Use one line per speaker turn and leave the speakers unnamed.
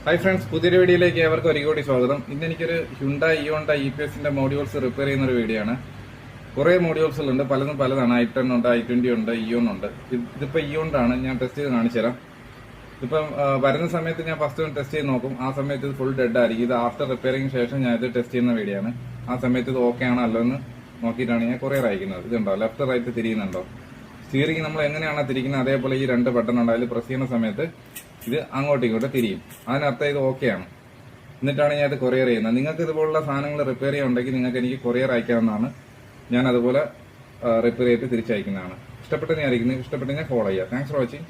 Hi friends, പുതിയൊരു വീഡിയോയിലേക്ക് ഏവർക്കും ഒരിക്കൽ സ്വാഗതം. ഇന്ന് എനിക്കൊരു ഹ്യുണ്ടായി ഇയോണ്ട EPS മോഡ്യൂൾസ് റിപ്പയർ ചെയ്യുന്ന ഒരു വീഡിയോ ആണ്. കുറെ മോഡ്യൂൾസുകളുണ്ട്, പലതും പലതാണ്. i10 ഉണ്ട്, i20 ഉണ്ട്, ഇയോൺ ഉണ്ട്. ഇതിപ്പോ ഇയോണ്ടാണ്, ഞാൻ ടെസ്റ്റ് ചെയ്ത് കാണിച്ചു തരാം. ഇപ്പം വരുന്ന സമയത്ത് ഞാൻ ഫസ്റ്റ് ടെസ്റ്റ് ചെയ്ത് നോക്കും. ആ സമയത്ത് ഇത് ഫുൾ ഡെഡ് ആയിരിക്കും. ഇത് ആഫ്റ്റർ റിപ്പയറിംഗ് ശേഷം ഞാൻ ഇത് ടെസ്റ്റ് ചെയ്യുന്ന വീഡിയോ ആണ്. ആ സമയത്ത് ഇത് ഓക്കെ ആണോ അല്ലോ എന്ന് നോക്കിയിട്ടാണ് ഞാൻ കൊറിയർ അയക്കുന്നത്. ഇതുണ്ടോ, ലെഫ്റ്റ് റൈറ്റ് തിരിയുന്നുണ്ടോ? സ്റ്റിയറിംഗ് നമ്മൾ എങ്ങനെയാണോ തിരിക്കുന്നത് അതേപോലെ ഈ രണ്ട് ബട്ടൺ ഉണ്ട്, അതിൽ പ്രസ് ചെയ്യുന്ന സമയത്ത് ഇത് അങ്ങോട്ടും ഇങ്ങോട്ടും തിരിയും. അതിനർത്ഥം ഇത് ഓക്കെയാണ്. എന്നിട്ടാണ് ഞാൻ ഇത് കൊറിയർ ചെയ്യുന്നത്. നിങ്ങൾക്ക് ഇതുപോലുള്ള സാധനങ്ങൾ റിപ്പയർ ചെയ്യാനുണ്ടെങ്കിൽ നിങ്ങൾക്ക് എനിക്ക് കൊറിയർ അയക്കാവുന്നതാണ്. ഞാൻ അതുപോലെ റിപ്പയർ ചെയ്തിട്ട് തിരിച്ചയക്കുന്നതാണ്. ഇഷ്ടപ്പെട്ടെന്ന് വിചാരിക്കുന്നു. ഇഷ്ടപ്പെട്ടെങ്കിൽ ഫോളോ ചെയ്യുക. Thanks for watching.